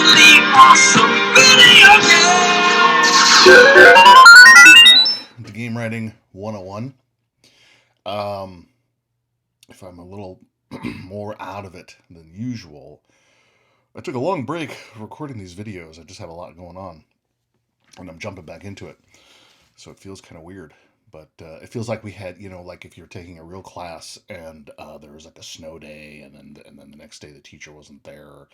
really awesome video game. The Game Writing 101. If I'm a little more out of it than usual, I took a long break recording these videos. I just have a lot going on, and I'm jumping back into it, so it feels kind of weird. But it feels like we had, like if you're taking a real class and there was like a snow day, and then the next day the teacher wasn't there,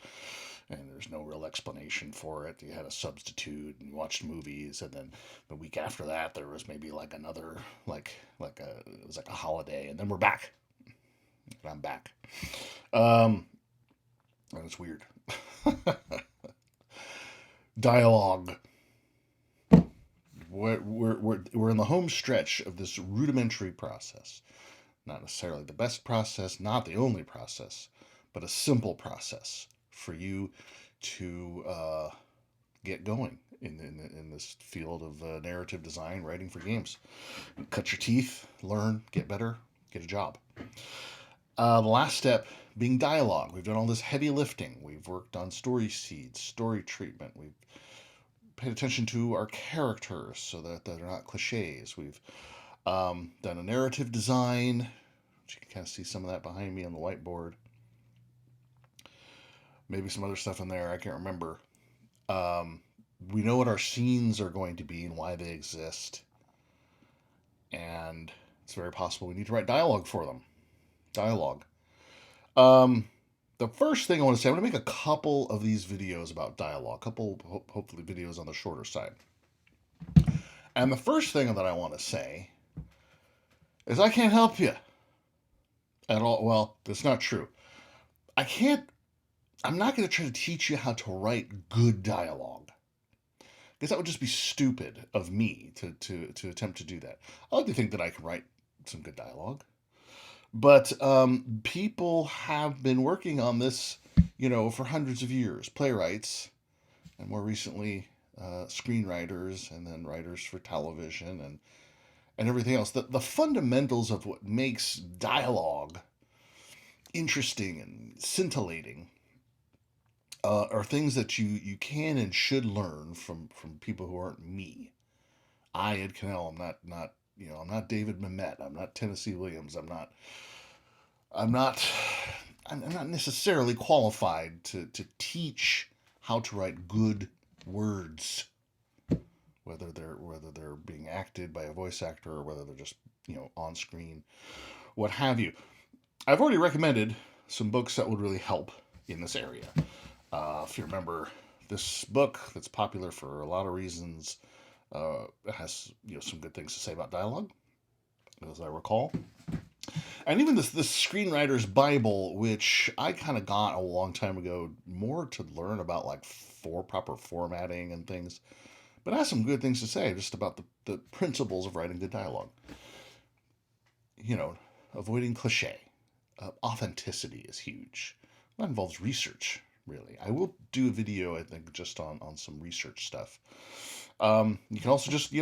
and there's no real explanation for it. You had a substitute, and you watched movies, and then the week after that there was maybe like another it was like a holiday, and then we're back. And I'm back. And it's weird. Dialogue. We're in the home stretch of this rudimentary process. Not necessarily the best process, not the only process, but a simple process for you to get going in this field of narrative design, writing for games. Cut your teeth, learn, get better, get a job. The last step being dialogue. We've done all this heavy lifting. We've worked on story seeds, story treatment. We've paid attention to our characters so that they're not cliches. We've done a narrative design, which you can kind of see some of that behind me on the whiteboard. Maybe some other stuff in there, I can't remember. We know what our scenes are going to be and why they exist. And it's very possible we need to write dialogue for them. Dialogue. The first thing I want to say, I'm going to make a couple of these videos about dialogue, hopefully videos on the shorter side. And the first thing that I want to say is I can't help you at all. Well, that's not true. I'm not going to try to teach you how to write good dialogue, because that would just be stupid of me to attempt to do that. I like to think that I can write some good dialogue. But people have been working on this, for hundreds of years. Playwrights, and more recently, screenwriters, and then writers for television, and everything else. The fundamentals of what makes dialogue interesting and scintillating are things that you can and should learn from people who aren't me. Ed Cannell. I'm not David Mamet. I'm not Tennessee Williams. I'm not necessarily qualified to teach how to write good words, whether they're being acted by a voice actor or whether they're just on screen, what have you. I've already recommended some books that would really help in this area. If you remember, this book that's popular for a lot of reasons has some good things to say about dialogue, as I recall. And even this screenwriter's Bible, which I kind of got a long time ago, more to learn about like proper formatting and things, but it has some good things to say just about the principles of writing good dialogue. Avoiding cliche. Authenticity is huge. That involves research, really. I will do a video, I think, just on some research stuff. You can also just,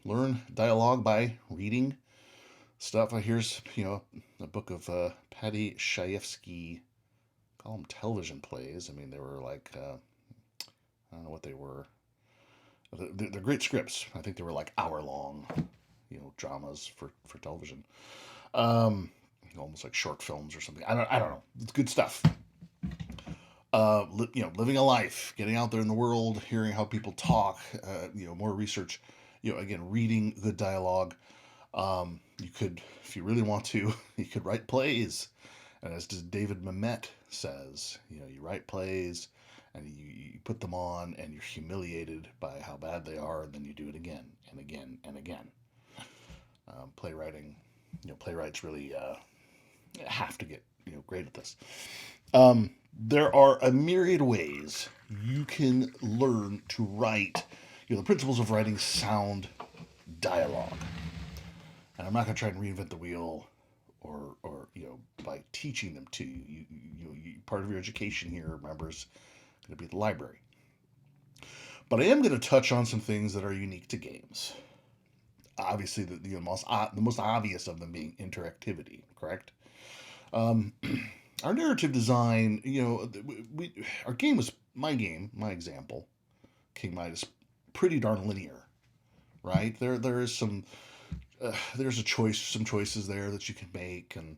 learn dialogue by reading stuff. Here's, a book of Patty Chayefsky, call them television plays. I mean, they were like, I don't know what they were. They're great scripts. I think they were like hour-long, dramas for television. Almost like short films or something. I don't know. It's good stuff. Living a life, getting out there in the world, hearing how people talk, more research, again, reading good dialogue. You could, if you really want to, you could write plays. And as David Mamet says, you write plays and you put them on and you're humiliated by how bad they are, and then you do it again and again and again. Playwriting, playwrights really have to get, great at this. There are a myriad ways you can learn to write, the principles of writing sound dialogue. And I'm not going to try and reinvent the wheel or by teaching them to you. Part of your education here, remember, is going to be the library. But I am going to touch on some things that are unique to games. Obviously, the most obvious of them being interactivity, correct? Our narrative design, our game was my game, my example, King Midas, pretty darn linear, right? There is there's some choices there that you can make, and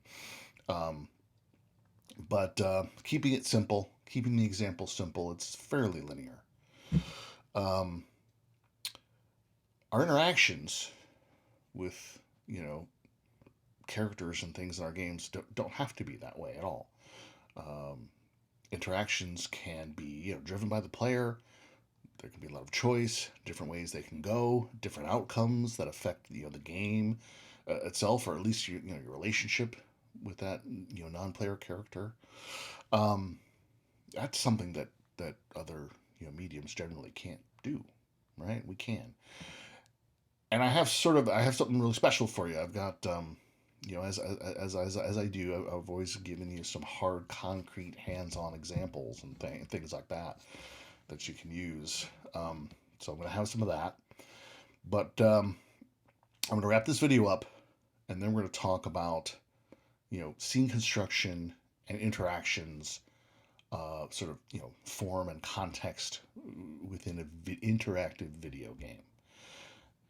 um, but keeping it simple, keeping the example simple, it's fairly linear. Um, our interactions with characters and things in our games don't have to be that way at all. Um, Interactions can be driven by the player. There can be a lot of choice, different ways they can go, different outcomes that affect the game itself, or at least your relationship with that non-player character. Um, that's something that other mediums generally can't do, right? We can, and I have something really special for you. I've got as I do, I've always given you some hard, concrete, hands-on examples and things like that you can use. So I'm going to have some of that. But I'm going to wrap this video up, and then we're going to talk about, scene construction and interactions, sort of, form and context within an interactive video game.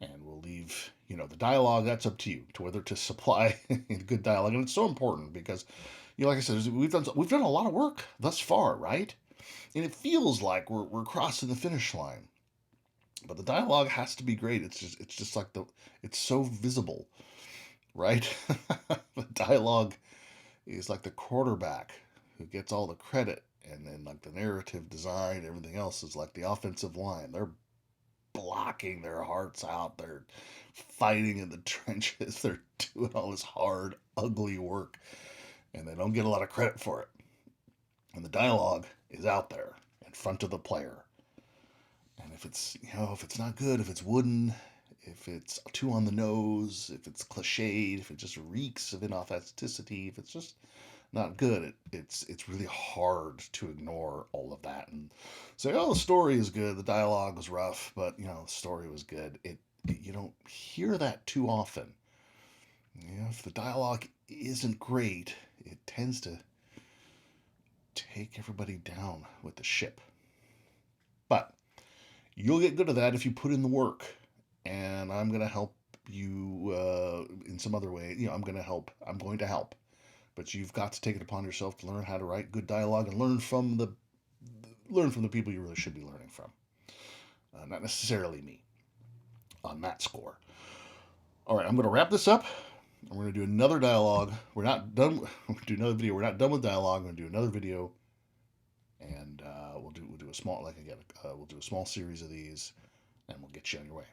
And we'll leave, the dialogue, that's up to you, to whether to supply good dialogue. And it's so important because, like I said, we've done a lot of work thus far, right? And it feels like we're crossing the finish line. But the dialogue has to be great. It's just like it's so visible, right? The dialogue is like the quarterback who gets all the credit, and then like the narrative design, everything else is like the offensive line. They're blocking their hearts out. They're fighting in the trenches. They're doing all this hard, ugly work, and they don't get a lot of credit for it. And the dialogue is out there in front of the player. And if it's not good, if it's wooden, if it's too on the nose, if it's cliched, if it just reeks of inauthenticity, if it's just not good, it's really hard to ignore all of that and say, oh, the story is good, the dialogue was rough, but the story was good. You don't hear that too often. If the dialogue isn't great, it tends to take everybody down with the ship. But you'll get good at that if you put in the work, and I'm going to help you in some other way. I'm going to help. But you've got to take it upon yourself to learn how to write good dialogue and learn from the people you really should be learning from. Not necessarily me on that score. All right, I'm going to wrap this up. I'm going to do another dialogue. We're not done. We'll do another video. We're not done with dialogue. I'm going to do another video, and we'll do a small, like again, we'll do a small series of these, and we'll get you on your way.